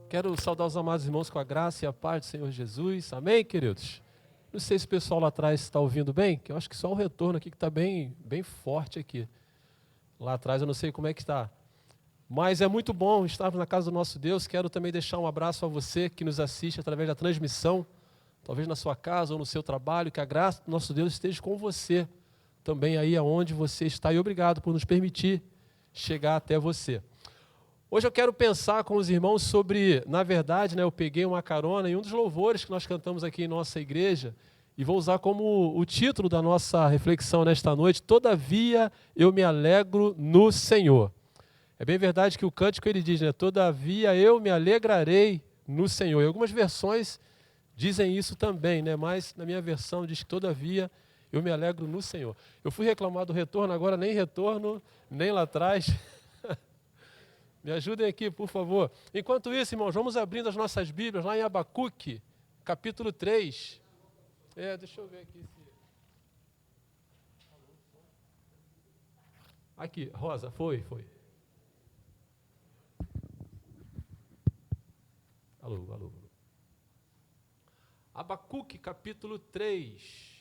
Quero saudar os amados irmãos com a graça e a paz do Senhor Jesus. Amém, queridos? Não sei se o pessoal lá atrás está ouvindo bem, que eu acho que só o retorno aqui que está bem forte aqui. Lá atrás eu não sei como é que está. Mas é muito bom estarmos na casa do nosso Deus. Quero também deixar um abraço a você que nos assiste através da transmissão, talvez na sua casa ou no seu trabalho, que a graça do nosso Deus esteja com você, também aí aonde você está. E obrigado por nos permitir chegar até você. Hoje eu quero pensar com os irmãos sobre, na verdade, eu peguei uma carona em um dos louvores que nós cantamos aqui em nossa igreja e vou usar como o título da nossa reflexão nesta noite: Todavia eu me alegro no Senhor. É bem verdade que o cântico ele diz, todavia eu me alegrarei no Senhor. E algumas versões dizem isso também, mas na minha versão diz que todavia eu me alegro no Senhor. Eu fui reclamar do retorno, agora nem retorno, nem lá atrás. Me ajudem aqui, por favor. Enquanto isso, irmãos, vamos abrindo as nossas Bíblias lá em Abacuque, capítulo 3. Deixa eu ver aqui. Aqui, Rosa, foi. Alô. Abacuque, capítulo 3.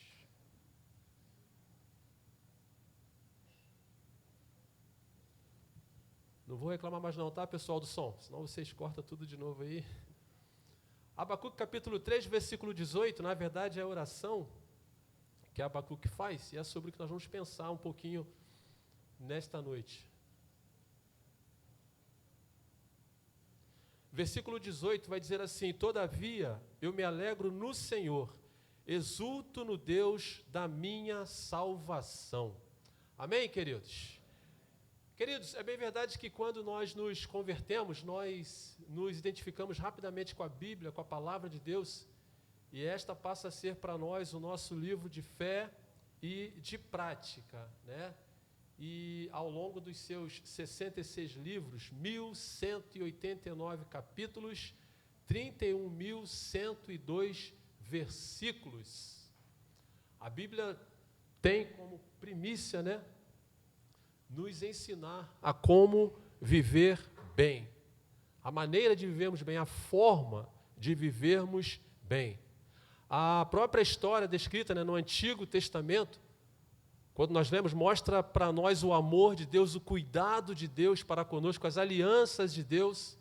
Não vou reclamar mais não, tá, pessoal do som? Senão vocês cortam tudo de novo aí. Abacuque capítulo 3, versículo 18, na verdade é a oração que Abacuque faz, e é sobre o que nós vamos pensar um pouquinho nesta noite. Versículo 18 vai dizer assim: Todavia eu me alegro no Senhor, exulto no Deus da minha salvação. Amém, queridos? Queridos, é bem verdade que quando nós nos convertemos, nós nos identificamos rapidamente com a Bíblia, com a Palavra de Deus, e esta passa a ser para nós o nosso livro de fé e de prática, E ao longo dos seus 66 livros, 1.189 capítulos, 31.102 versículos, a Bíblia tem como primícia, nos ensinar a como viver bem, a maneira de vivermos bem, a forma de vivermos bem. A própria história descrita no Antigo Testamento, quando nós lemos, mostra para nós o amor de Deus, o cuidado de Deus para conosco, as alianças de Deus,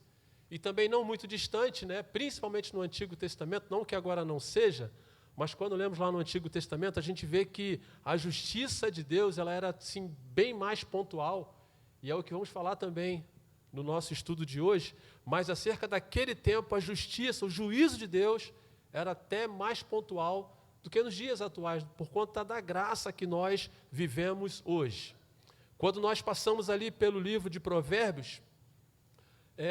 e também não muito distante, principalmente no Antigo Testamento, não que agora não seja, mas quando lemos lá no Antigo Testamento, a gente vê que a justiça de Deus ela era assim, bem mais pontual, e é o que vamos falar também no nosso estudo de hoje, mas acerca daquele tempo, a justiça, o juízo de Deus era até mais pontual do que nos dias atuais, por conta da graça que nós vivemos hoje. Quando nós passamos ali pelo livro de Provérbios,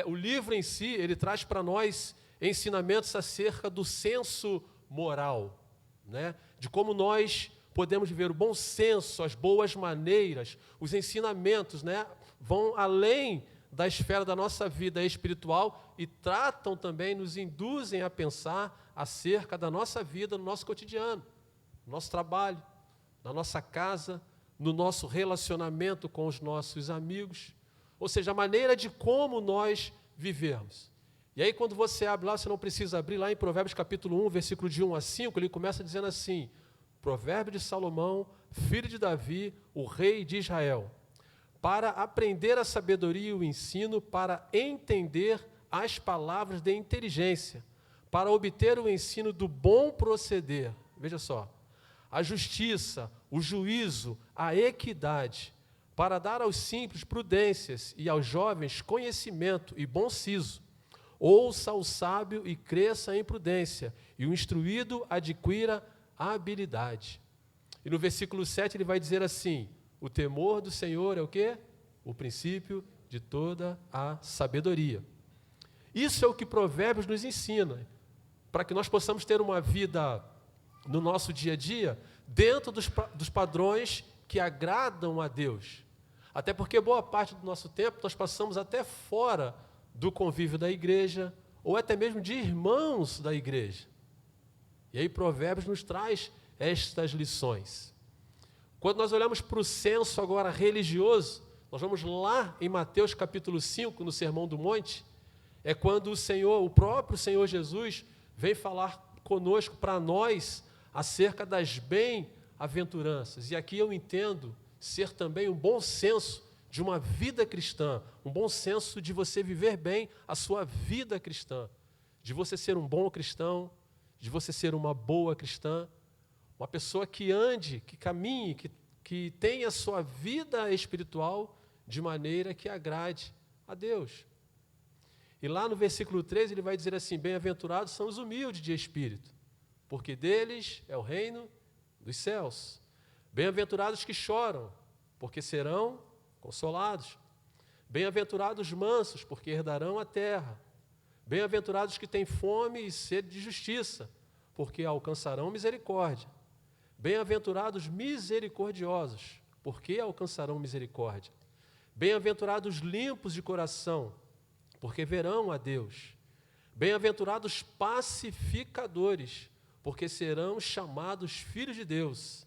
o livro em si, ele traz para nós ensinamentos acerca do senso moral, de como nós podemos viver o bom senso, as boas maneiras, os ensinamentos, vão além da esfera da nossa vida espiritual e tratam também, nos induzem a pensar acerca da nossa vida no nosso cotidiano, no nosso trabalho, na nossa casa, no nosso relacionamento com os nossos amigos, ou seja, a maneira de como nós vivermos. E aí, quando você abre lá, você não precisa abrir, lá em Provérbios capítulo 1, versículo de 1 a 5, ele começa dizendo assim: Provérbio de Salomão, filho de Davi, o rei de Israel, para aprender a sabedoria e o ensino, para entender as palavras de inteligência, para obter o ensino do bom proceder. Veja só, a justiça, o juízo, a equidade, para dar aos simples prudências e aos jovens conhecimento e bom siso. Ouça o sábio e cresça em prudência, e o instruído adquira habilidade. E no versículo 7 ele vai dizer assim: o temor do Senhor é o quê? O princípio de toda a sabedoria. Isso é o que Provérbios nos ensina, para que nós possamos ter uma vida no nosso dia a dia, dentro dos padrões que agradam a Deus. Até porque boa parte do nosso tempo nós passamos até fora do convívio da igreja, ou até mesmo de irmãos da igreja. E aí Provérbios nos traz estas lições. Quando nós olhamos para o senso agora religioso, nós vamos lá em Mateus capítulo 5, no Sermão do Monte, é quando o próprio Senhor Jesus, vem falar conosco, para nós, acerca das bem-aventuranças. E aqui eu entendo ser também um bom senso de uma vida cristã, um bom senso de você viver bem a sua vida cristã, de você ser um bom cristão, de você ser uma boa cristã, uma pessoa que ande, que caminhe, que tenha a sua vida espiritual de maneira que agrade a Deus. E lá no versículo 13 ele vai dizer assim: bem-aventurados são os humildes de espírito, porque deles é o reino dos céus. Bem-aventurados que choram, porque serão consolados. Bem-aventurados mansos, porque herdarão a terra. Bem-aventurados que têm fome e sede de justiça, porque alcançarão misericórdia. Bem-aventurados misericordiosos, porque alcançarão misericórdia. Bem-aventurados limpos de coração, porque verão a Deus. Bem-aventurados pacificadores, porque serão chamados filhos de Deus.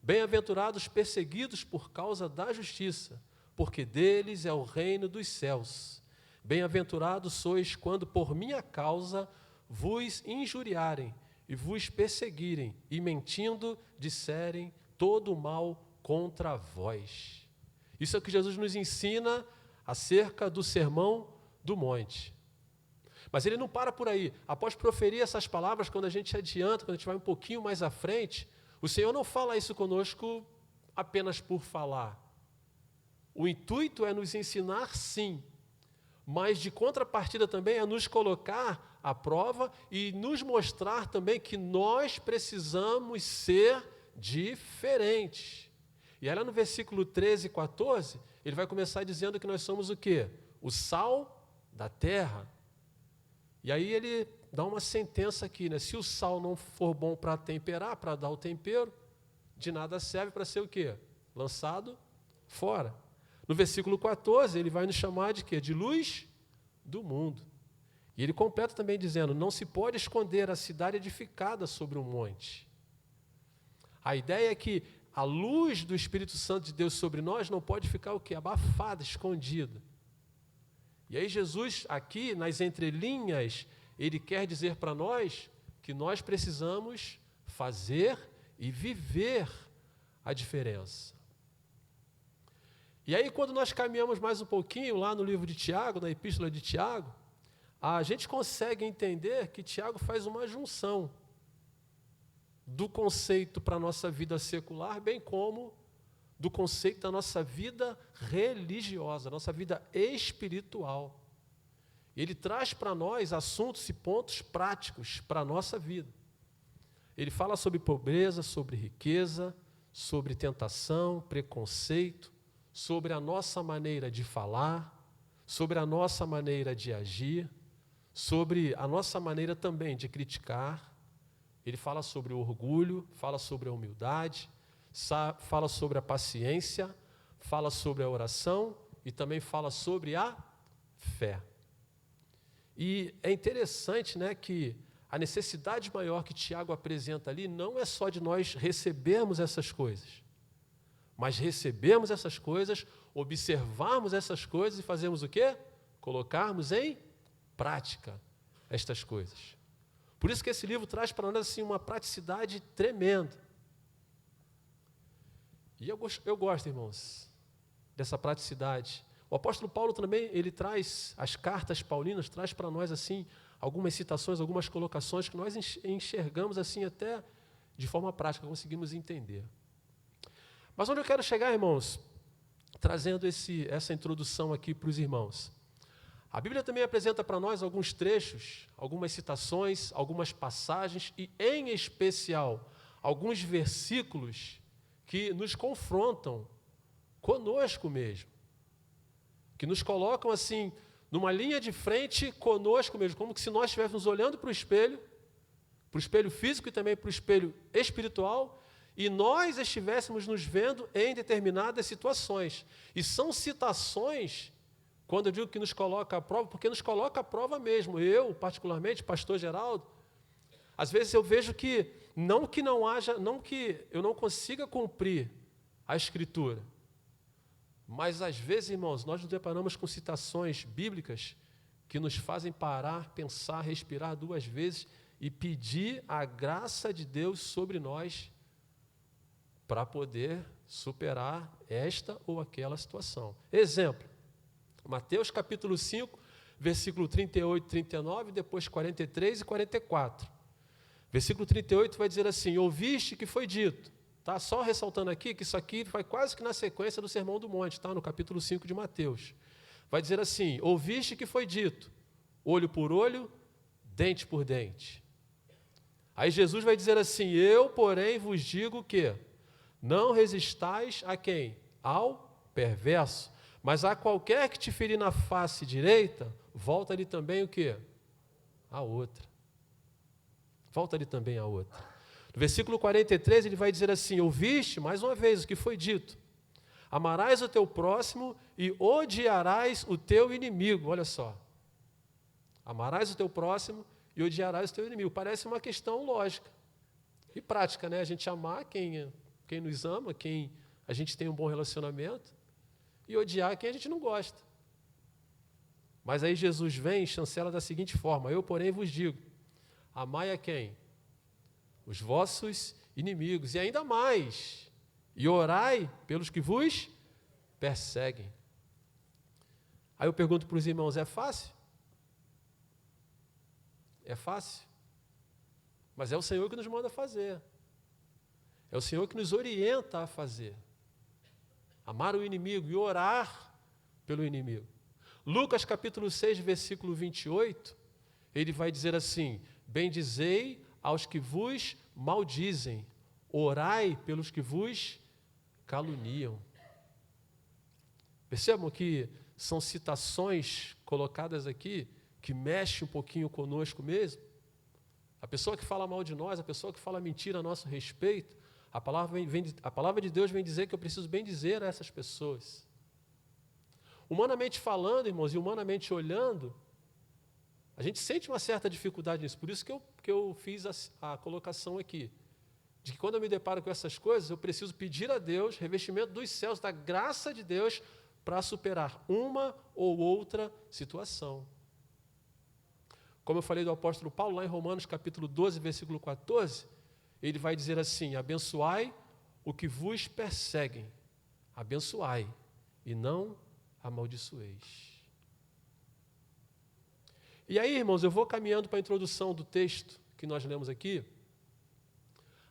Bem-aventurados perseguidos por causa da justiça, porque deles é o reino dos céus. Bem-aventurados sois quando por minha causa vos injuriarem e vos perseguirem, e mentindo disserem todo o mal contra vós. Isso é o que Jesus nos ensina acerca do Sermão do Monte. Mas ele não para por aí. Após proferir essas palavras, quando a gente adianta, quando a gente vai um pouquinho mais à frente, o Senhor não fala isso conosco apenas por falar. O intuito é nos ensinar, sim, mas de contrapartida também é nos colocar à prova e nos mostrar também que nós precisamos ser diferentes. E aí lá no versículo 13 e 14, ele vai começar dizendo que nós somos o quê? O sal da terra. E aí ele dá uma sentença aqui, né? Se o sal não for bom para temperar, para dar o tempero, de nada serve para ser o quê? Lançado fora. No versículo 14, ele vai nos chamar de quê? De luz do mundo. E ele completa também dizendo: não se pode esconder a cidade edificada sobre um monte. A ideia é que a luz do Espírito Santo de Deus sobre nós não pode ficar o quê? Abafada, escondida. E aí Jesus, aqui nas entrelinhas, ele quer dizer para nós que nós precisamos fazer e viver a diferença. E aí, quando nós caminhamos mais um pouquinho lá no livro de Tiago, na epístola de Tiago, a gente consegue entender que Tiago faz uma junção do conceito para a nossa vida secular, bem como do conceito da nossa vida religiosa, nossa vida espiritual. Ele traz para nós assuntos e pontos práticos para a nossa vida. Ele fala sobre pobreza, sobre riqueza, sobre tentação, preconceito, sobre a nossa maneira de falar, sobre a nossa maneira de agir, sobre a nossa maneira também de criticar. Ele fala sobre o orgulho, fala sobre a humildade, fala sobre a paciência, fala sobre a oração e também fala sobre a fé. E é interessante, né, que a necessidade maior que Tiago apresenta ali não é só de nós recebermos essas coisas, mas recebermos essas coisas, observarmos essas coisas e fazermos o quê? Colocarmos em prática estas coisas. Por isso que esse livro traz para nós assim, uma praticidade tremenda. E eu gosto, irmãos, dessa praticidade. O apóstolo Paulo também, ele traz, as cartas paulinas, traz para nós assim, algumas citações, algumas colocações que nós enxergamos assim até de forma prática, conseguimos entender. Mas onde eu quero chegar, irmãos, trazendo essa introdução aqui para os irmãos. A Bíblia também apresenta para nós alguns trechos, algumas citações, algumas passagens e, em especial, alguns versículos que nos confrontam conosco mesmo, que nos colocam assim, numa linha de frente conosco mesmo, como se nós estivéssemos olhando para o espelho físico e também para o espelho espiritual, e nós estivéssemos nos vendo em determinadas situações. E são citações, quando eu digo que nos coloca à prova, porque nos coloca à prova mesmo. Eu, particularmente, pastor Geraldo, às vezes eu vejo que não que eu não consiga cumprir a Escritura, mas às vezes, irmãos, nós nos deparamos com citações bíblicas que nos fazem parar, pensar, respirar 2 vezes e pedir a graça de Deus sobre nós para poder superar esta ou aquela situação. Exemplo, Mateus capítulo 5, versículo 38 e 39, depois 43 e 44. Versículo 38 vai dizer assim: ouviste que foi dito. Tá? Só ressaltando aqui que isso aqui vai quase que na sequência do Sermão do Monte, tá? No capítulo 5 de Mateus. Vai dizer assim: ouviste que foi dito, olho por olho, dente por dente. Aí Jesus vai dizer assim: eu, porém, vos digo que não resistais a quem? Ao perverso. Mas a qualquer que te ferir na face direita, volta-lhe também o quê? A outra. Volta-lhe também a outra. No versículo 43, ele vai dizer assim: ouviste, mais uma vez, o que foi dito. Amarás o teu próximo e odiarás o teu inimigo. Olha só. Amarás o teu próximo e odiarás o teu inimigo. Parece uma questão lógica e prática, né? A gente amar quem nos ama, quem a gente tem um bom relacionamento, e odiar quem a gente não gosta. Mas aí Jesus vem e chancela da seguinte forma: eu, porém, vos digo, amai a quem? Os vossos inimigos, e ainda mais, e orai pelos que vos perseguem. Aí eu pergunto para os irmãos: é fácil? É fácil? Mas é o Senhor que nos manda fazer. É o Senhor que nos orienta a fazer. Amar o inimigo e orar pelo inimigo. Lucas capítulo 6, versículo 28, ele vai dizer assim: bendizei aos que vos maldizem, orai pelos que vos caluniam. Percebam que são citações colocadas aqui que mexem um pouquinho conosco mesmo. A pessoa que fala mal de nós, a pessoa que fala mentira a nosso respeito, a palavra de Deus vem dizer que eu preciso bem dizer a essas pessoas. Humanamente falando, irmãos, e humanamente olhando, a gente sente uma certa dificuldade nisso. Por isso que eu fiz a colocação aqui, de que quando eu me deparo com essas coisas, eu preciso pedir a Deus, revestimento dos céus, da graça de Deus, para superar uma ou outra situação. Como eu falei do apóstolo Paulo, lá em Romanos capítulo 12, versículo 14, ele vai dizer assim: abençoai o que vos perseguem, abençoai, e não amaldiçoeis. E aí, irmãos, eu vou caminhando para a introdução do texto que nós lemos aqui.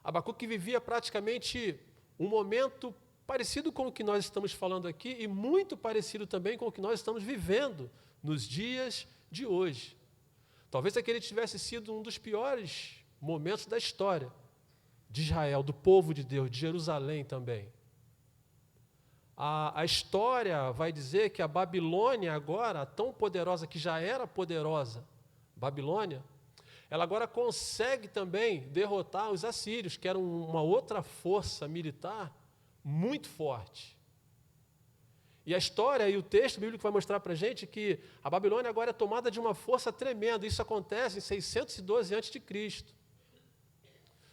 Abacuque vivia praticamente um momento parecido com o que nós estamos falando aqui e muito parecido também com o que nós estamos vivendo nos dias de hoje. Talvez aquele tivesse sido um dos piores momentos da história de Israel, do povo de Deus, de Jerusalém também. A história vai dizer que a Babilônia agora, tão poderosa, que já era poderosa, Babilônia, ela agora consegue também derrotar os assírios, que eram uma outra força militar muito forte. E a história e o texto bíblico vai mostrar para a gente que a Babilônia agora é tomada de uma força tremenda. Isso acontece em 612 a.C.,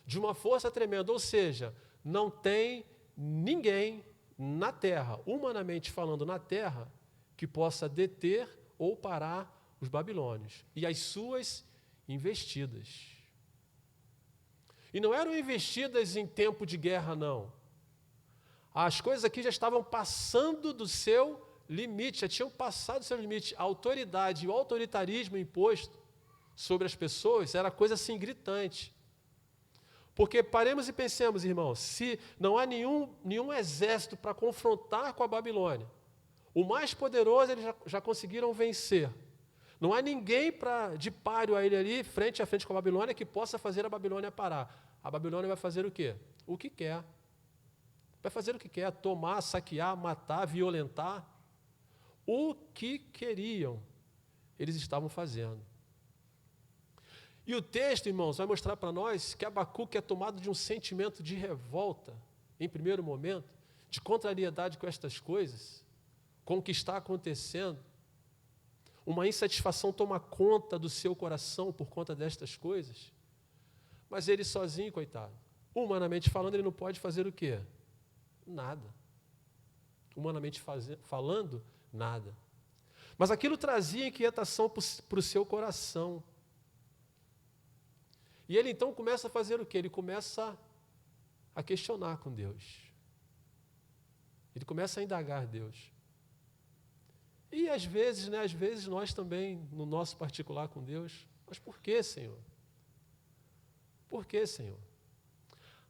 de uma força tremenda, ou seja, não tem ninguém na terra, humanamente falando na terra, que possa deter ou parar os babilônios e as suas investidas. E não eram investidas em tempo de guerra, não. As coisas aqui já estavam passando do seu limite, já tinham passado do seu limite. A autoridade e o autoritarismo imposto sobre as pessoas era coisa assim gritante. Porque paremos e pensemos, irmãos, se não há nenhum exército para confrontar com a Babilônia, o mais poderoso eles já conseguiram vencer. Não há ninguém de páreo a ele ali, frente a frente com a Babilônia, que possa fazer a Babilônia parar. A Babilônia vai fazer o quê? O que quer. Vai fazer o que quer, tomar, saquear, matar, violentar. O que queriam, eles estavam fazendo. E o texto, irmãos, vai mostrar para nós que Abacuque é tomado de um sentimento de revolta, em primeiro momento, de contrariedade com estas coisas, com o que está acontecendo. Uma insatisfação toma conta do seu coração por conta destas coisas. Mas ele sozinho, coitado, humanamente falando, ele não pode fazer o quê? Nada. Humanamente falando, nada. Mas aquilo trazia inquietação para o seu coração. E ele então começa a fazer o quê? Ele começa a questionar com Deus. Ele começa a indagar Deus. E às vezes nós também, no nosso particular com Deus, mas por que, Senhor? Por que, Senhor?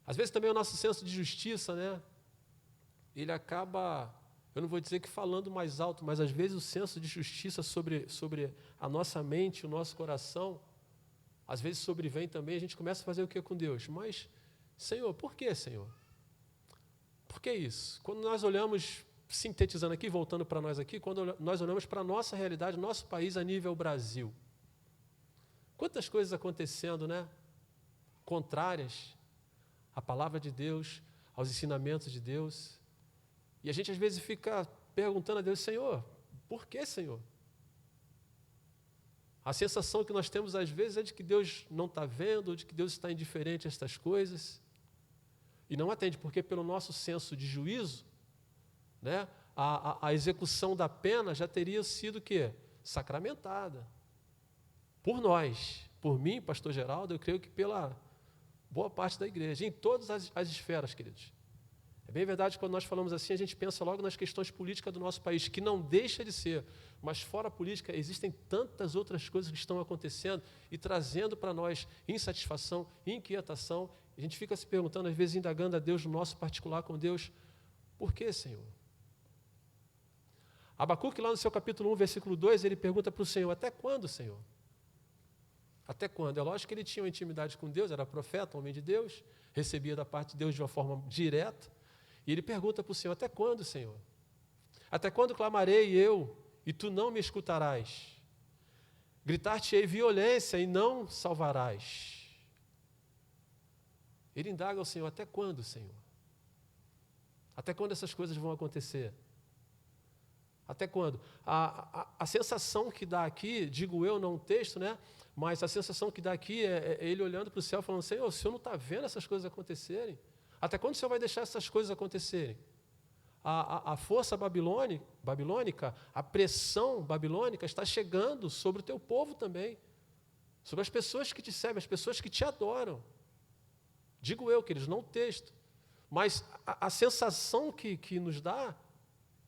Às vezes também o nosso senso de justiça, né? Ele acaba, eu não vou dizer que falando mais alto, mas às vezes o senso de justiça sobre a nossa mente, o nosso coração, às vezes sobrevém também, a gente começa a fazer o que com Deus? Mas, Senhor, por que, Senhor? Por que isso? Quando nós olhamos, sintetizando aqui, voltando para nós aqui, quando nós olhamos para a nossa realidade, nosso país a nível Brasil, quantas coisas acontecendo, né? Contrárias à palavra de Deus, aos ensinamentos de Deus. E a gente às vezes fica perguntando a Deus, Senhor, por que, Senhor? A sensação que nós temos às vezes é de que Deus não está vendo, de que Deus está indiferente a estas coisas. E não atende, porque pelo nosso senso de juízo, né, a execução da pena já teria sido o quê? Sacramentada. Por nós, por mim, pastor Geraldo, eu creio que pela boa parte da igreja, em todas as esferas, queridos. É bem verdade que quando nós falamos assim, a gente pensa logo nas questões políticas do nosso país, que não deixa de ser, mas fora a política, existem tantas outras coisas que estão acontecendo e trazendo para nós insatisfação, inquietação. A gente fica se perguntando, às vezes indagando a Deus no nosso particular com Deus, por que, Senhor? Abacuque, lá no seu capítulo 1, versículo 2, ele pergunta para o Senhor, até quando, Senhor? Até quando? É lógico que ele tinha uma intimidade com Deus, era profeta, homem de Deus, recebia da parte de Deus de uma forma direta, e ele pergunta para o Senhor, até quando, Senhor? Até quando clamarei eu, e tu não me escutarás? Gritar-te-ei violência, e não salvarás. Ele indaga ao Senhor, até quando, Senhor? Até quando essas coisas vão acontecer? Até quando? A sensação que dá aqui, digo eu, não o texto, né? Mas a sensação que dá aqui é ele olhando para o céu falando, Senhor, o Senhor não está vendo essas coisas acontecerem? Até quando o Senhor vai deixar essas coisas acontecerem? A força babilônica, a pressão babilônica está chegando sobre o teu povo também, sobre as pessoas que te servem, as pessoas que te adoram. Digo eu, queridos, não o texto, mas a sensação que nos dá,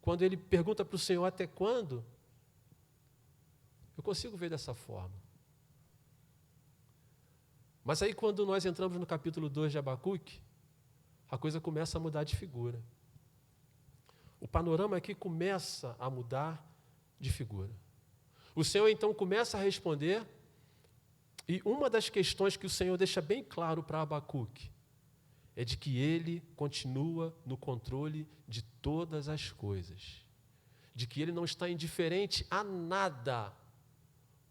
quando ele pergunta para o Senhor até quando, eu consigo ver dessa forma. Mas aí quando nós entramos no capítulo 2 de Abacuque, a coisa começa a mudar de figura. O panorama aqui começa a mudar de figura. O Senhor então começa a responder, e uma das questões que o Senhor deixa bem claro para Abacuque é de que Ele continua no controle de todas as coisas, de que Ele não está indiferente a nada,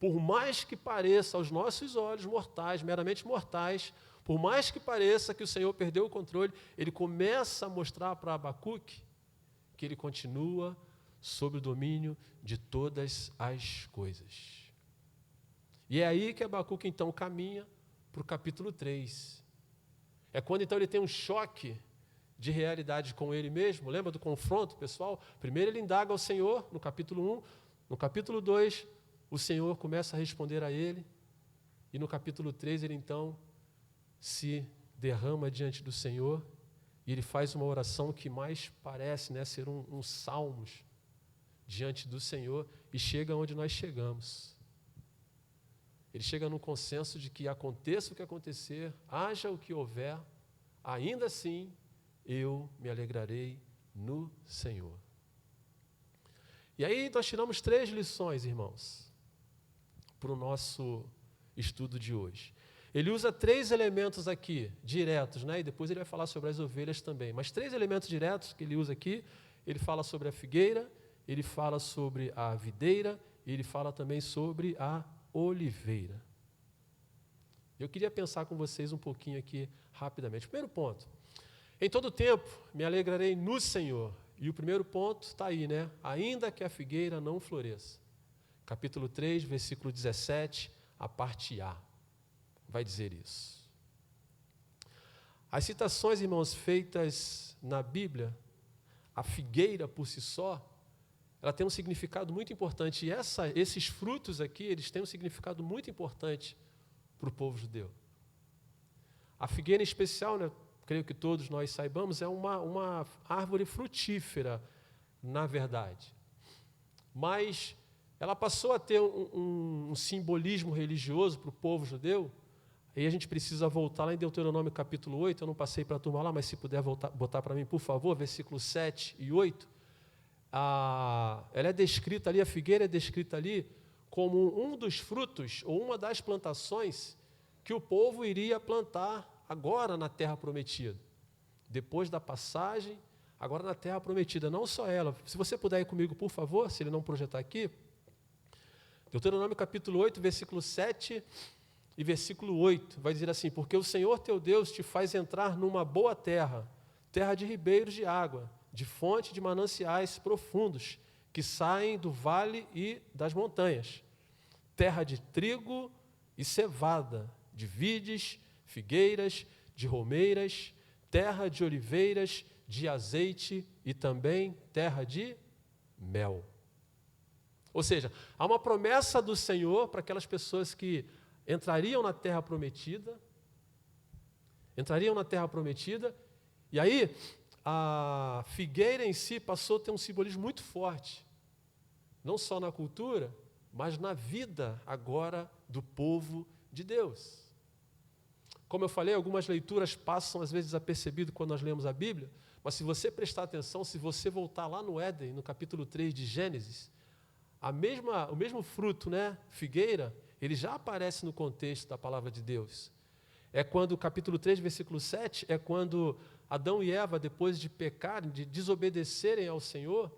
por mais que pareça aos nossos olhos mortais, meramente mortais, por mais que pareça que o Senhor perdeu o controle, Ele começa a mostrar para Abacuque que Ele continua sob o domínio de todas as coisas. E é aí que Abacuque então caminha para o capítulo 3. É quando então ele tem um choque de realidade com ele mesmo. Lembra do confronto, pessoal? Primeiro ele indaga ao Senhor, no capítulo 1. No capítulo 2, o Senhor começa a responder a ele. E no capítulo 3, ele então se derrama diante do Senhor. E ele faz uma oração que mais parece, né, ser um salmos diante do Senhor. E chega onde nós chegamos. Ele chega num consenso de que aconteça o que acontecer, haja o que houver, ainda assim eu me alegrarei no Senhor. E aí nós tiramos 3 lições, irmãos, para o nosso estudo de hoje. Ele usa 3 elementos aqui, diretos, né? E depois ele vai falar sobre as ovelhas também. Mas 3 elementos diretos que ele usa aqui, ele fala sobre a figueira, ele fala sobre a videira, e ele fala também sobre a oliveira. Eu queria pensar com vocês um pouquinho aqui rapidamente. Primeiro ponto, em todo tempo me alegrarei no Senhor. E o primeiro ponto está aí, né? Ainda que a figueira não floresça. Capítulo 3, versículo 17, a parte A, vai dizer isso. As citações, irmãos, feitas na Bíblia, a figueira por si só, ela tem um significado muito importante. E esses frutos aqui, eles têm um significado muito importante para o povo judeu. A figueira em especial, né, creio que todos nós saibamos, é uma árvore frutífera, na verdade. Mas ela passou a ter um simbolismo religioso para o povo judeu. Aí a gente precisa voltar lá em Deuteronômio capítulo 8, eu não passei para a turma lá, mas se puder botar para mim, por favor, versículos 7 e 8. Ela é descrita ali, a figueira é descrita ali como um dos frutos, ou uma das plantações que o povo iria plantar agora na terra prometida. Depois da passagem, agora na terra prometida. Não só ela. Se você puder ir comigo, por favor, se ele não projetar aqui. Deuteronômio capítulo 8, versículo 7 e versículo 8. Vai dizer assim: porque o Senhor teu Deus te faz entrar numa boa terra, terra de ribeiros de água, de fonte de mananciais profundos, que saem do vale e das montanhas. Terra de trigo e cevada, de vides, figueiras, de romeiras, terra de oliveiras, de azeite e também terra de mel. Ou seja, há uma promessa do Senhor para aquelas pessoas que entrariam na terra prometida, e aí a figueira em si passou a ter um simbolismo muito forte, não só na cultura, mas na vida agora do povo de Deus. Como eu falei, algumas leituras passam às vezes desapercebido quando nós lemos a Bíblia, mas se você prestar atenção, se você voltar lá no Éden, no capítulo 3 de Gênesis, o mesmo fruto, né, figueira, ele já aparece no contexto da palavra de Deus. É quando, o capítulo 3, versículo 7, é quando Adão e Eva, depois de pecarem, de desobedecerem ao Senhor,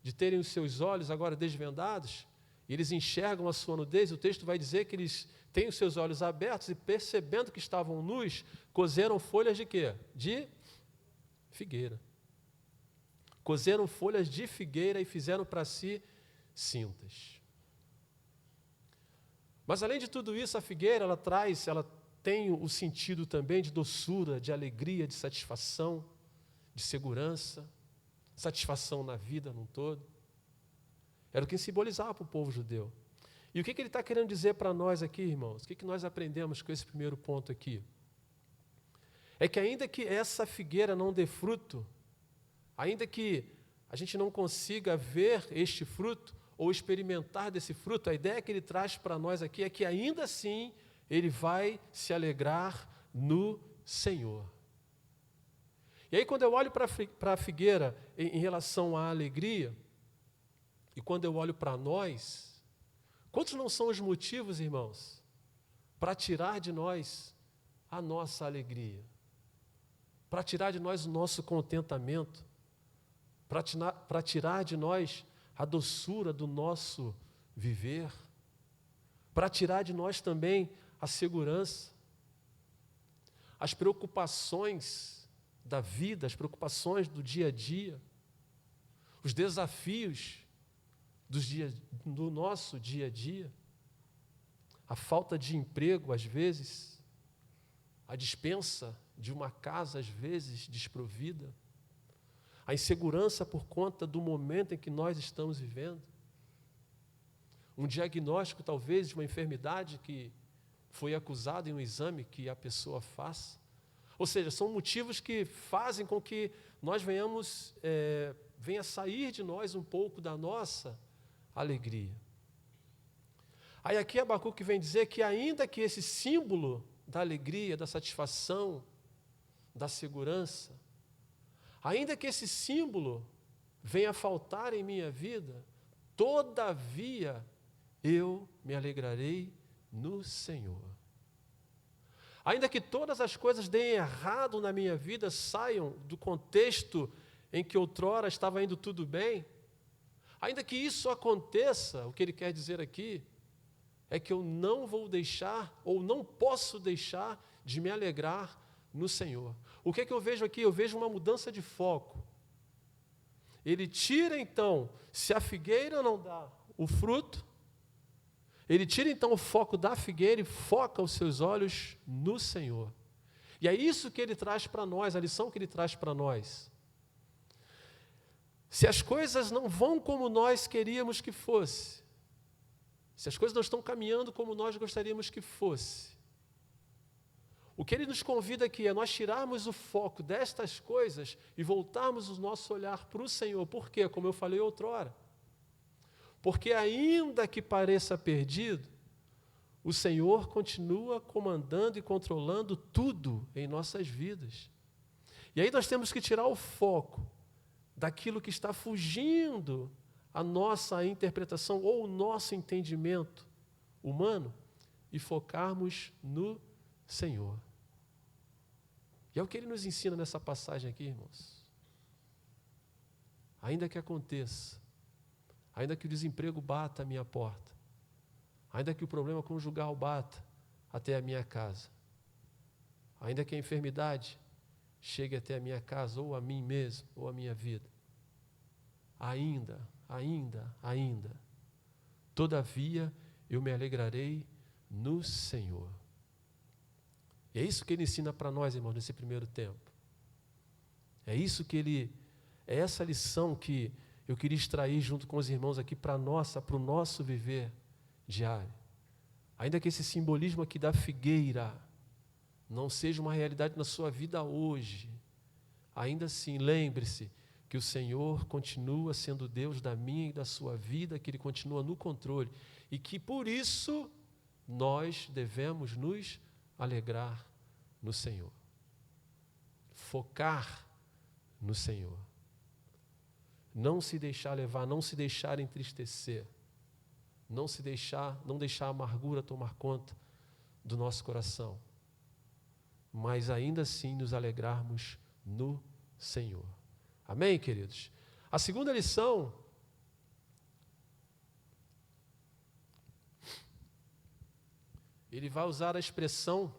de terem os seus olhos agora desvendados, e eles enxergam a sua nudez, o texto vai dizer que eles têm os seus olhos abertos e, percebendo que estavam nus, cozeram folhas de quê? De figueira. Cozeram folhas de figueira e fizeram para si cintas. Mas, além de tudo isso, a figueira, ela tem o sentido também de doçura, de alegria, de satisfação, de segurança, satisfação na vida num todo. Era o que simbolizava para o povo judeu. E o que ele está querendo dizer para nós aqui, irmãos? O que nós aprendemos com esse primeiro ponto aqui? É que ainda que essa figueira não dê fruto, ainda que a gente não consiga ver este fruto ou experimentar desse fruto, a ideia que ele traz para nós aqui é que ainda assim ele vai se alegrar no Senhor. E aí, quando eu olho para a figueira em relação à alegria, e quando eu olho para nós, quantos não são os motivos, irmãos, para tirar de nós a nossa alegria, para tirar de nós o nosso contentamento, para tirar de nós a doçura do nosso viver, para tirar de nós também a segurança, as preocupações da vida, as preocupações do dia a dia, os desafios do nosso dia a dia, a falta de emprego, às vezes, a dispensa de uma casa, às vezes, desprovida, a insegurança por conta do momento em que nós estamos vivendo, um diagnóstico, talvez, de uma enfermidade que foi acusado em um exame que a pessoa faça. Ou seja, são motivos que fazem com que nós venha sair de nós um pouco da nossa alegria. Aí aqui Abacuque vem dizer que ainda que esse símbolo da alegria, da satisfação, da segurança, ainda que esse símbolo venha a faltar em minha vida, todavia eu me alegrarei no Senhor. Ainda que todas as coisas deem errado na minha vida, saiam do contexto em que outrora estava indo tudo bem, ainda que isso aconteça, o que ele quer dizer aqui é que eu não vou deixar, ou não posso deixar de me alegrar no Senhor. O que é que eu vejo aqui? Eu vejo uma mudança de foco. Ele tira então, se a figueira não dá o fruto, ele tira então o foco da figueira e foca os seus olhos no Senhor. E é isso que ele traz para nós, a lição que ele traz para nós. se as coisas não vão como nós queríamos que fosse, se as coisas não estão caminhando como nós gostaríamos que fosse, o que ele nos convida aqui é nós tirarmos o foco destas coisas e voltarmos o nosso olhar para o Senhor. Por quê? Como eu falei outrora. Porque ainda que pareça perdido, o Senhor continua comandando e controlando tudo em nossas vidas. E aí nós temos que tirar o foco daquilo que está fugindo à nossa interpretação ou o nosso entendimento humano e focarmos no Senhor. E é o que ele nos ensina nessa passagem aqui, irmãos. Ainda que aconteça, ainda que o desemprego bata à minha porta, ainda que o problema conjugal bata até a minha casa, ainda que a enfermidade chegue até a minha casa, ou a mim mesmo, ou a minha vida, ainda, todavia eu me alegrarei no Senhor. E é isso que ele ensina para nós, irmãos, nesse primeiro tempo. É essa lição que eu queria extrair junto com os irmãos aqui para o nosso viver diário. Ainda que esse simbolismo aqui da figueira não seja uma realidade na sua vida hoje, ainda assim, lembre-se que o Senhor continua sendo Deus da minha e da sua vida, que Ele continua no controle e que, por isso, nós devemos nos alegrar no Senhor. Focar no Senhor. Não se deixar levar, não se deixar entristecer. Não deixar a amargura tomar conta do nosso coração. Mas ainda assim nos alegrarmos no Senhor. Amém, queridos? A segunda lição ele vai usar a expressão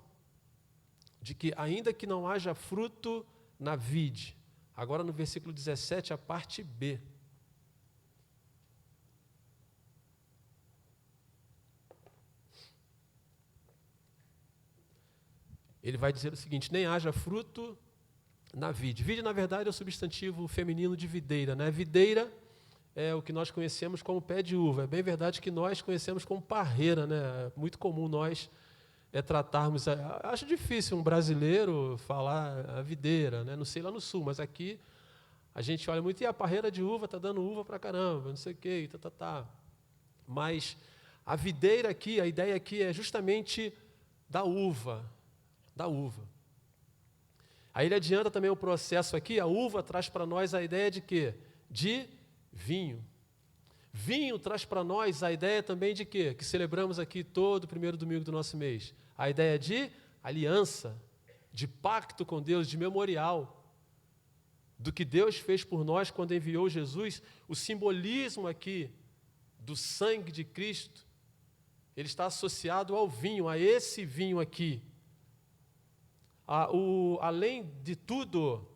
de que ainda que não haja fruto na vide. Agora no versículo 17, a parte B. Ele vai dizer o seguinte: nem haja fruto na vide. Vide, na verdade, é o substantivo feminino de videira, né? Videira é o que nós conhecemos como pé de uva. É bem verdade que nós conhecemos como parreira, né? É muito comum nós tratarmos... Acho difícil um brasileiro falar a videira, né? Não sei lá no sul, mas aqui a gente olha muito, e a parreira de uva está dando uva para caramba, não sei o quê, Mas a videira aqui, a ideia aqui é justamente da uva. Aí ele adianta também o processo aqui, a uva traz para nós a ideia de quê? De vinho. Vinho traz para nós a ideia também de quê? Que celebramos aqui todo o primeiro domingo do nosso mês. A ideia de aliança, de pacto com Deus, de memorial, do que Deus fez por nós quando enviou Jesus. O simbolismo aqui do sangue de Cristo, ele está associado ao vinho, a esse vinho aqui. Além de tudo,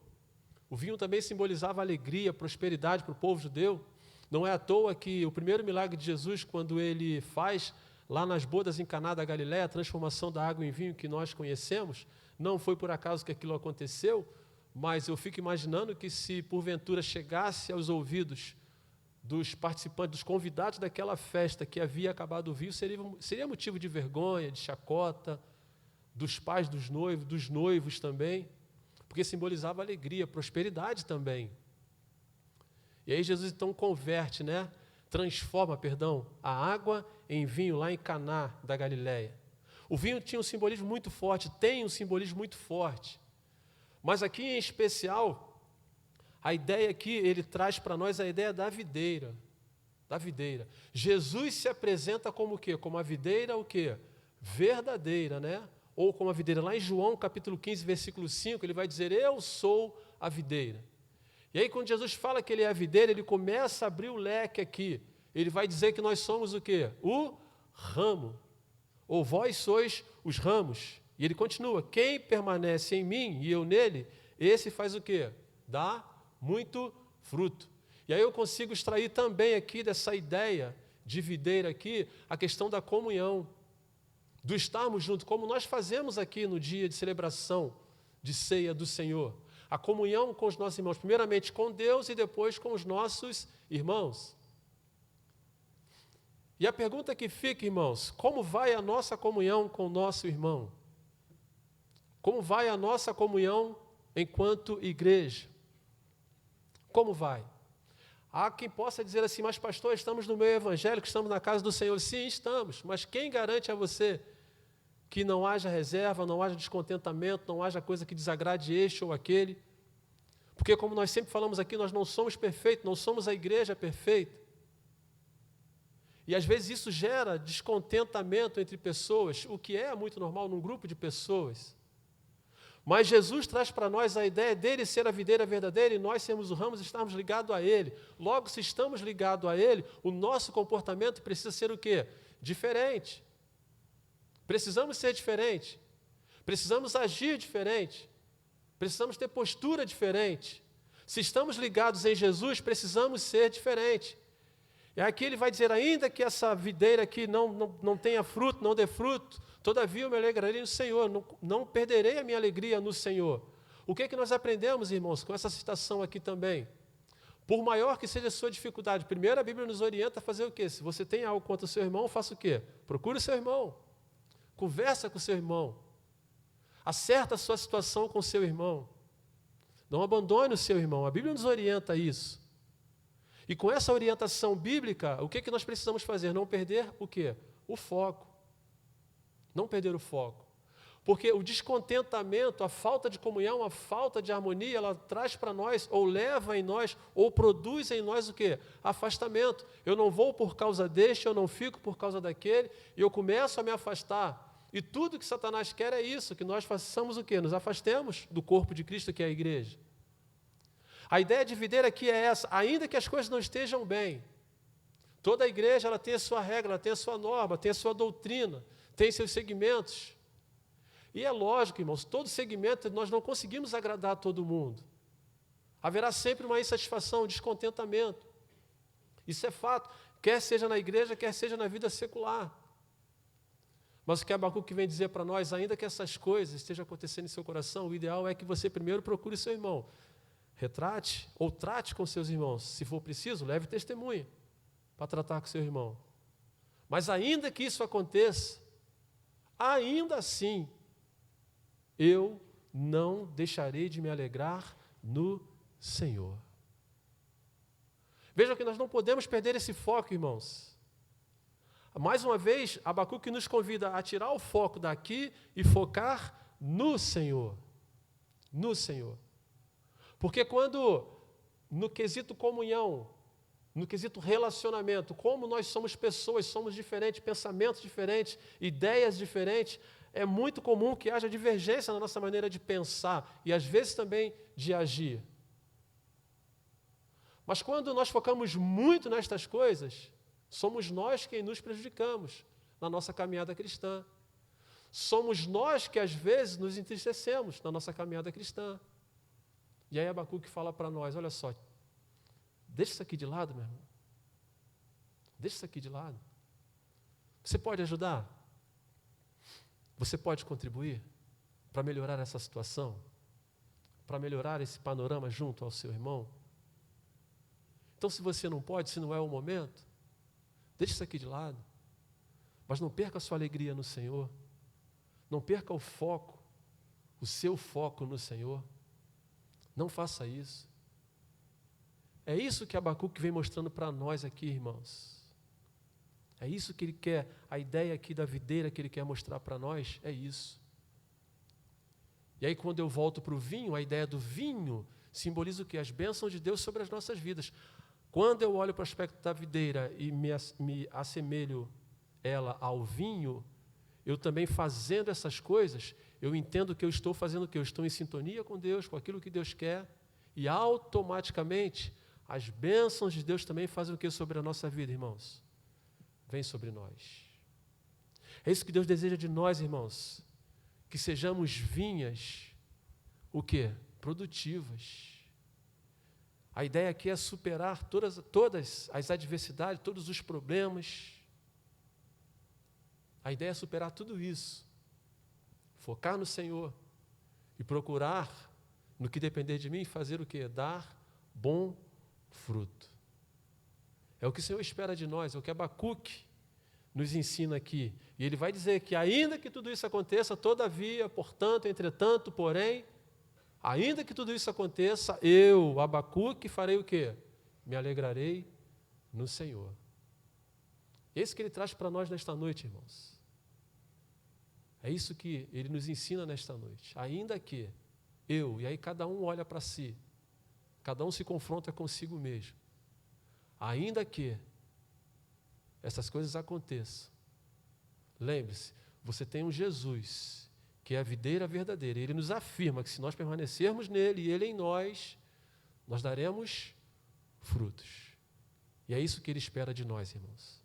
o vinho também simbolizava alegria, prosperidade para o povo judeu. Não é à toa que o primeiro milagre de Jesus, quando ele faz lá nas bodas em Caná da Galileia, a transformação da água em vinho que nós conhecemos, não foi por acaso que aquilo aconteceu, mas eu fico imaginando que se porventura chegasse aos ouvidos dos participantes, dos convidados daquela festa que havia acabado o vinho, seria motivo de vergonha, de chacota, dos pais dos noivos também, porque simbolizava alegria, prosperidade também. E aí Jesus então transforma a água em vinho lá em Caná da Galileia. O vinho tinha um simbolismo muito forte, tem um simbolismo muito forte. Mas aqui em especial, a ideia aqui, ele traz para nós a ideia da videira. Da videira. Jesus se apresenta como o quê? Como a videira o quê? Verdadeira, né? Ou como a videira. Lá em João, capítulo 15, versículo 5, ele vai dizer: eu sou a videira. E aí, quando Jesus fala que ele é a videira, ele começa a abrir o leque aqui. Ele vai dizer que nós somos o quê? O ramo. Ou vós sois os ramos. E ele continua: quem permanece em mim e eu nele, esse faz o quê? Dá muito fruto. E aí eu consigo extrair também aqui dessa ideia de videira aqui, a questão da comunhão, do estarmos juntos, como nós fazemos aqui no dia de celebração de ceia do Senhor. A comunhão com os nossos irmãos, primeiramente com Deus e depois com os nossos irmãos. E a pergunta que fica, irmãos, como vai a nossa comunhão com o nosso irmão? Como vai a nossa comunhão enquanto igreja? Como vai? Há quem possa dizer assim, mas pastor, estamos no meio evangélico, estamos na casa do Senhor. Sim, estamos, mas quem garante a você que não haja reserva, não haja descontentamento, não haja coisa que desagrade este ou aquele? Porque como nós sempre falamos aqui, nós não somos perfeitos, não somos a igreja perfeita. E às vezes isso gera descontentamento entre pessoas, o que é muito normal num grupo de pessoas. Mas Jesus traz para nós a ideia dele ser a videira verdadeira e nós sermos o ramo e estarmos ligados a ele. Logo, se estamos ligados a ele, o nosso comportamento precisa ser o quê? Diferente. Precisamos ser diferente. Precisamos agir diferente. Precisamos ter postura diferente. Se estamos ligados em Jesus, precisamos ser diferente. E aqui ele vai dizer, ainda que essa videira aqui não tenha fruto, não dê fruto, todavia eu me alegrarei no Senhor, não perderei a minha alegria no Senhor. O que é que nós aprendemos, irmãos, com essa citação aqui também? Por maior que seja a sua dificuldade, primeiro a Bíblia nos orienta a fazer o quê? Se você tem algo contra o seu irmão, faça o quê? Procure o seu irmão, conversa com o seu irmão, acerta a sua situação com o seu irmão, não abandone o seu irmão, a Bíblia nos orienta a isso. E com essa orientação bíblica, o que é que nós precisamos fazer? Não perder o quê? O foco. Não perder o foco. Porque o descontentamento, a falta de comunhão, a falta de harmonia, ela traz para nós, ou leva em nós, ou produz em nós o quê? Afastamento. Eu não vou por causa deste, eu não fico por causa daquele, e eu começo a me afastar. E tudo que Satanás quer é isso, que nós façamos o quê? Nos afastemos do corpo de Cristo, que é a igreja. A ideia de videira aqui é essa, ainda que as coisas não estejam bem, toda a igreja ela tem a sua regra, ela tem a sua norma, tem a sua doutrina, tem seus segmentos. E é lógico, irmãos, todo segmento nós não conseguimos agradar a todo mundo. Haverá sempre uma insatisfação, um descontentamento. Isso é fato, quer seja na igreja, quer seja na vida secular. Mas o que Abacuque vem dizer para nós, ainda que essas coisas estejam acontecendo em seu coração, o ideal é que você primeiro procure seu irmão. Retrate ou trate com seus irmãos. Se for preciso, leve testemunha para tratar com seu irmão. Mas ainda que isso aconteça, ainda assim, eu não deixarei de me alegrar no Senhor. Vejam que nós não podemos perder esse foco, irmãos. Mais uma vez, Abacuque nos convida a tirar o foco daqui e focar no Senhor. No Senhor. Porque quando, no quesito comunhão, no quesito relacionamento, como nós somos pessoas, somos diferentes, pensamentos diferentes, ideias diferentes, é muito comum que haja divergência na nossa maneira de pensar e às vezes também de agir. Mas quando nós focamos muito nestas coisas, somos nós quem nos prejudicamos na nossa caminhada cristã. Somos nós que às vezes nos entristecemos na nossa caminhada cristã. E aí Abacuque fala para nós, olha só, deixa isso aqui de lado, meu irmão. Deixa isso aqui de lado. Você pode ajudar? Você pode contribuir para melhorar essa situação? Para melhorar esse panorama junto ao seu irmão? Então, se você não pode, se não é o momento, deixa isso aqui de lado. Mas não perca a sua alegria no Senhor. Não perca o foco, o seu foco no Senhor. Não faça isso. É isso que Abacuque vem mostrando para nós aqui, irmãos. É isso que ele quer, a ideia aqui da videira que ele quer mostrar para nós, é isso. E aí quando eu volto para o vinho, a ideia do vinho simboliza o quê? As bênçãos de Deus sobre as nossas vidas. Quando eu olho para o aspecto da videira e me assemelho ela ao vinho, eu também fazendo essas coisas, eu entendo que eu estou fazendo o quê? Eu estou em sintonia com Deus, com aquilo que Deus quer, e automaticamente as bênçãos de Deus também fazem o quê sobre a nossa vida, irmãos? Vem sobre nós. É isso que Deus deseja de nós, irmãos, que sejamos vinhas, o quê? Produtivas. A ideia aqui é superar todas as adversidades, todos os problemas. A ideia é superar tudo isso, focar no Senhor e procurar no que depender de mim, fazer o quê? Dar bom fruto. É o que o Senhor espera de nós, é o que Abacuque nos ensina aqui. E ele vai dizer que ainda que tudo isso aconteça, todavia, portanto, entretanto, porém, ainda que tudo isso aconteça, eu, Abacuque, farei o quê? Me alegrarei no Senhor. Esse que ele traz para nós nesta noite, irmãos. É isso que ele nos ensina nesta noite. Ainda que eu, e aí cada um olha para si, cada um se confronta consigo mesmo. Ainda que essas coisas aconteçam, lembre-se, você tem um Jesus, que é a videira verdadeira. Ele nos afirma que se nós permanecermos nele e ele em nós, nós daremos frutos. E é isso que ele espera de nós, irmãos.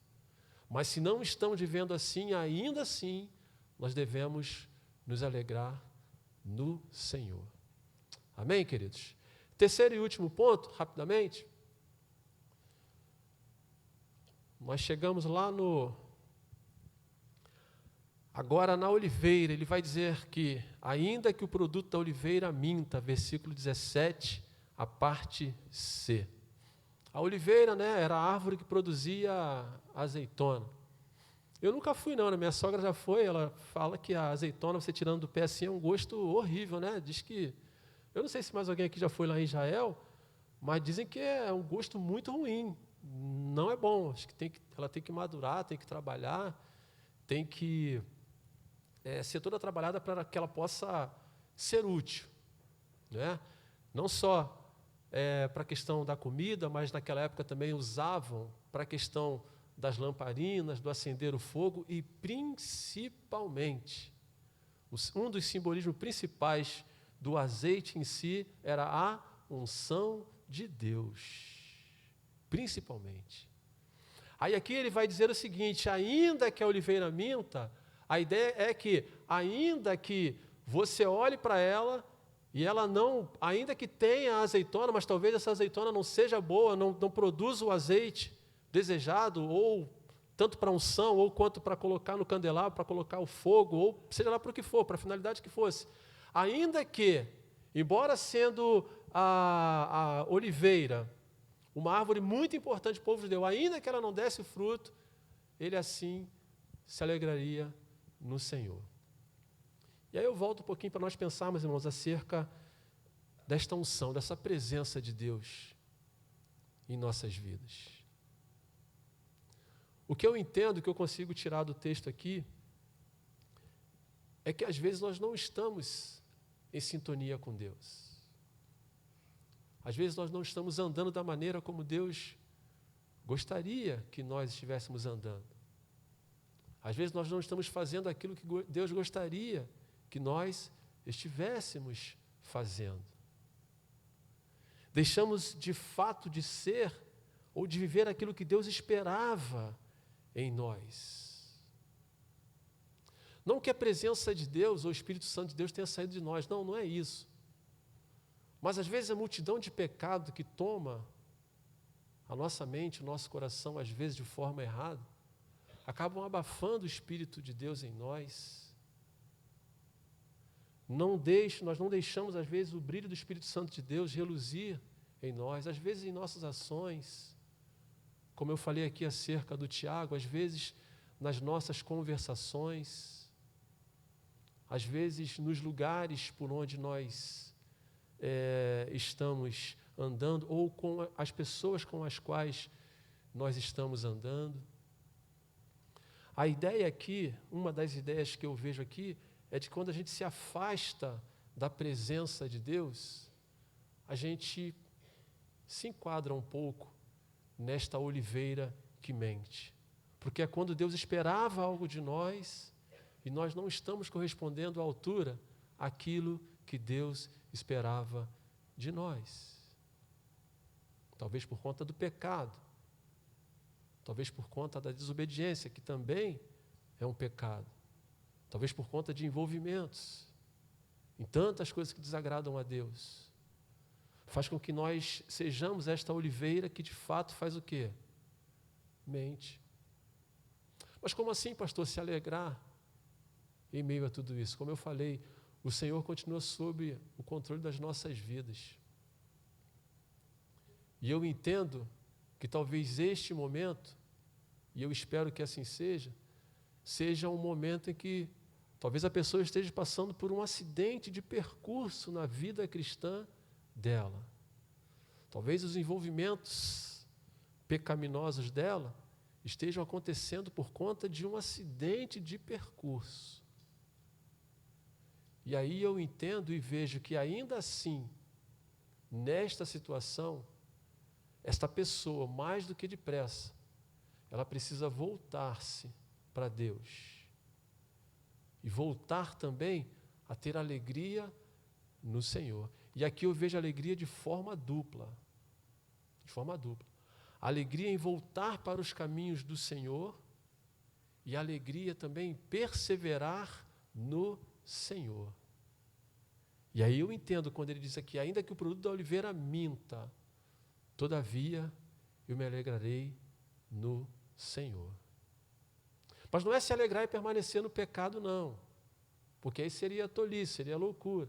Mas se não estamos vivendo assim, ainda assim, nós devemos nos alegrar no Senhor. Amém, queridos? Terceiro e último ponto, rapidamente. Nós chegamos lá agora na oliveira, ele vai dizer que, ainda que o produto da oliveira minta, versículo 17, a parte C. A oliveira, né, era a árvore que produzia azeitona. Eu nunca fui, não, né? Minha sogra já foi, ela fala que a azeitona, você tirando do pé assim, é um gosto horrível, né? Diz que, eu não sei se mais alguém aqui já foi lá em Israel, mas dizem que é um gosto muito ruim. Não é bom, acho que ela tem que madurar, tem que trabalhar, tem que ser toda trabalhada para que ela possa ser útil, né? Não só para a questão da comida, mas naquela época também usavam para a questão das lamparinas, do acender o fogo e principalmente, um dos simbolismos principais do azeite em si era a unção de Deus. Principalmente. Aí aqui ele vai dizer o seguinte, ainda que a oliveira minta, a ideia é que, ainda que você olhe para ela, e ela não, ainda que tenha azeitona, mas talvez essa azeitona não seja boa, não produza o azeite desejado, ou tanto para unção, ou quanto para colocar no candelabro, para colocar o fogo, ou seja lá para o que for, para a finalidade que fosse. Ainda que, embora sendo a oliveira, uma árvore muito importante para o povo judeu, ainda que ela não desse fruto, ele assim se alegraria no Senhor. E aí eu volto um pouquinho para nós pensarmos, irmãos, acerca desta unção, dessa presença de Deus em nossas vidas. O que eu entendo, o que eu consigo tirar do texto aqui, é que às vezes nós não estamos em sintonia com Deus. Às vezes nós não estamos andando da maneira como Deus gostaria que nós estivéssemos andando. Às vezes nós não estamos fazendo aquilo que Deus gostaria que nós estivéssemos fazendo. Deixamos de fato de ser ou de viver aquilo que Deus esperava em nós. Não que a presença de Deus ou o Espírito Santo de Deus tenha saído de nós, não é isso. Mas às vezes a multidão de pecado que toma a nossa mente, o nosso coração, às vezes de forma errada, acabam abafando o Espírito de Deus em nós. Nós não deixamos, às vezes, o brilho do Espírito Santo de Deus reluzir em nós, às vezes em nossas ações, como eu falei aqui acerca do Tiago, às vezes nas nossas conversações, às vezes nos lugares por onde nós estamos andando, ou com as pessoas com as quais nós estamos andando. A ideia aqui, uma das ideias que eu vejo aqui, é de quando a gente se afasta da presença de Deus, a gente se enquadra um pouco nesta oliveira que mente. Porque é quando Deus esperava algo de nós e nós não estamos correspondendo à altura àquilo que Deus esperava de nós. Talvez por conta do pecado, talvez por conta da desobediência, que também é um pecado, talvez por conta de envolvimentos em tantas coisas que desagradam a Deus. Faz com que nós sejamos esta oliveira que de fato faz o quê? Mente. Mas como assim, pastor, se alegrar em meio a tudo isso? Como eu falei, o Senhor continua sob o controle das nossas vidas. E eu entendo que talvez este momento, e eu espero que assim seja um momento em que talvez a pessoa esteja passando por um acidente de percurso na vida cristã dela. Talvez os envolvimentos pecaminosos dela estejam acontecendo por conta de um acidente de percurso. E aí eu entendo e vejo que ainda assim, nesta situação, esta pessoa, mais do que depressa, ela precisa voltar-se para Deus. E voltar também a ter alegria no Senhor. E aqui eu vejo alegria de forma dupla. De forma dupla. Alegria em voltar para os caminhos do Senhor e alegria também em perseverar no Senhor. E aí eu entendo quando ele diz aqui, ainda que o produto da oliveira minta, todavia eu me alegrarei no Senhor. Mas não é se alegrar e permanecer no pecado, não. Porque aí seria tolice, seria loucura.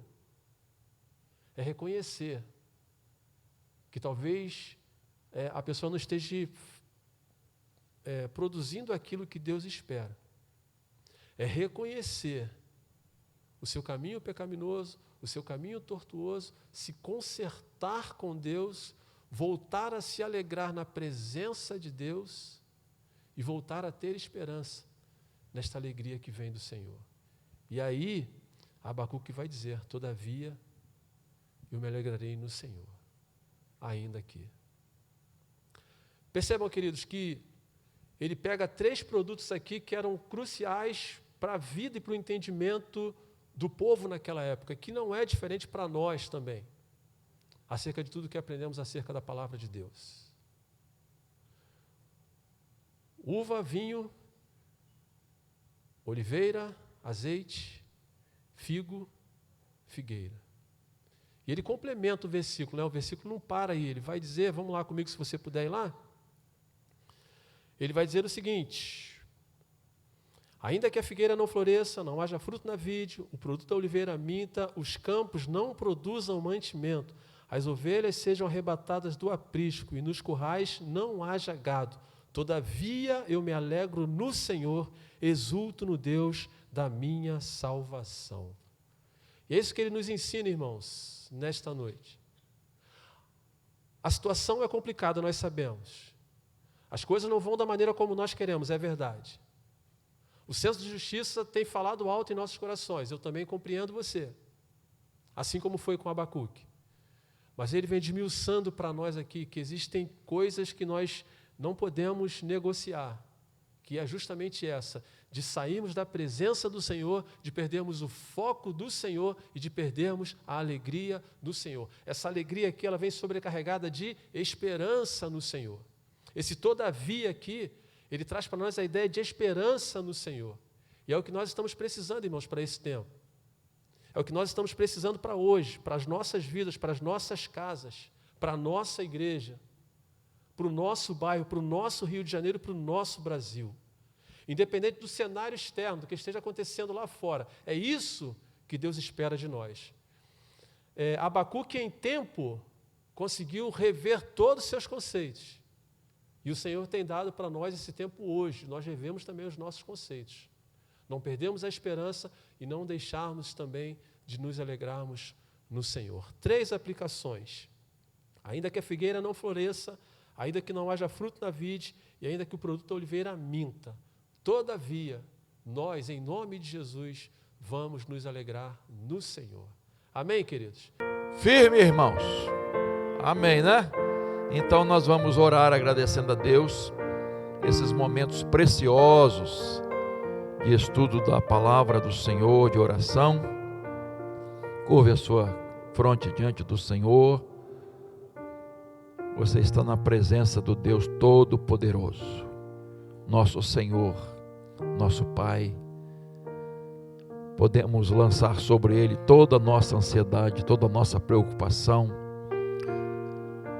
É reconhecer que talvez a pessoa não esteja produzindo aquilo que Deus espera. É reconhecer o seu caminho pecaminoso, o seu caminho tortuoso, se consertar com Deus, voltar a se alegrar na presença de Deus e voltar a ter esperança nesta alegria que vem do Senhor. E aí, Abacuque vai dizer, todavia, eu me alegrarei no Senhor, ainda aqui. Percebam, queridos, que ele pega 3 produtos aqui que eram cruciais para a vida e para o entendimento do povo naquela época, que não é diferente para nós também, acerca de tudo que aprendemos acerca da palavra de Deus. Uva, vinho, oliveira, azeite, figo, figueira. E ele complementa o versículo, né? O versículo não para aí, ele vai dizer, vamos lá comigo se você puder ir lá. Ele vai dizer o seguinte, ainda que a figueira não floresça, não haja fruto na vide, o produto da oliveira minta, os campos não produzam mantimento, as ovelhas sejam arrebatadas do aprisco e nos currais não haja gado. Todavia eu me alegro no Senhor, exulto no Deus da minha salvação. E é isso que ele nos ensina, irmãos, nesta noite. A situação é complicada, nós sabemos. As coisas não vão da maneira como nós queremos, é verdade. O senso de justiça tem falado alto em nossos corações, eu também compreendo você, assim como foi com Abacuque. Mas ele vem desmiuçando para nós aqui que existem coisas que nós não podemos negociar, que é justamente essa, de sairmos da presença do Senhor, de perdermos o foco do Senhor e de perdermos a alegria do Senhor. Essa alegria aqui, ela vem sobrecarregada de esperança no Senhor. Esse todavia aqui, ele traz para nós a ideia de esperança no Senhor. E é o que nós estamos precisando, irmãos, para esse tempo. É o que nós estamos precisando para hoje, para as nossas vidas, para as nossas casas, para a nossa igreja, para o nosso bairro, para o nosso Rio de Janeiro, para o nosso Brasil. Independente do cenário externo, do que esteja acontecendo lá fora. É isso que Deus espera de nós. Abacuque, em tempo, conseguiu rever todos os seus conceitos. E o Senhor tem dado para nós esse tempo hoje. Nós revemos também os nossos conceitos. Não perdemos a esperança e não deixarmos também de nos alegrarmos no Senhor. 3 aplicações. Ainda que a figueira não floresça, ainda que não haja fruto na vide e ainda que o produto da oliveira minta. Todavia, nós, em nome de Jesus, vamos nos alegrar no Senhor. Amém, queridos? Firme, irmãos. Amém, né? Então nós vamos orar agradecendo a Deus esses momentos preciosos de estudo da palavra do Senhor, de oração. Curve a sua fronte diante do Senhor. Você está na presença do Deus Todo-Poderoso, nosso Senhor, nosso Pai. Podemos lançar sobre Ele toda a nossa ansiedade, toda a nossa preocupação.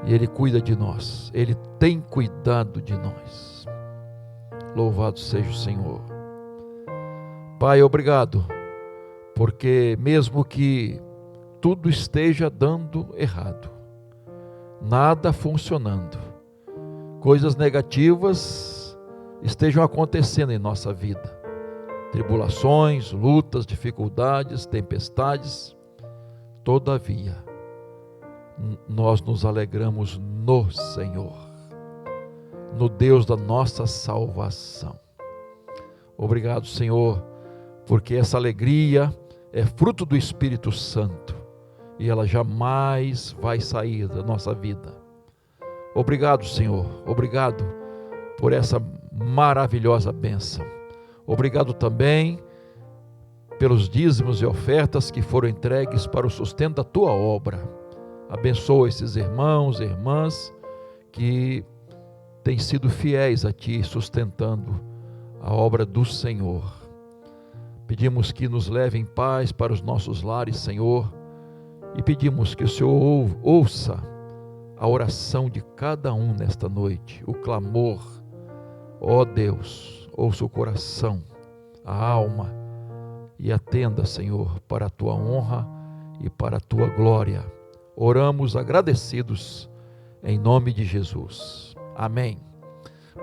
E Ele cuida de nós, Ele tem cuidado de nós. Louvado seja o Senhor. Pai, obrigado porque mesmo que tudo esteja dando errado, nada funcionando, coisas negativas estejam acontecendo em nossa vida, tribulações, lutas, dificuldades, tempestades, todavia, nós nos alegramos no Senhor, no Deus da nossa salvação. Obrigado, Senhor, porque essa alegria é fruto do Espírito Santo e ela jamais vai sair da nossa vida. Obrigado, Senhor, obrigado por essa maravilhosa bênção. Obrigado também pelos dízimos e ofertas que foram entregues para o sustento da tua obra. Abençoa esses irmãos e irmãs que têm sido fiéis a ti, sustentando a obra do Senhor. Pedimos que nos leve em paz para os nossos lares, Senhor, e pedimos que o Senhor ouça a oração de cada um nesta noite, o clamor. Ó Deus, ouça o coração, a alma, e atenda, Senhor, para a tua honra e para a tua glória. Oramos agradecidos em nome de Jesus. Amém.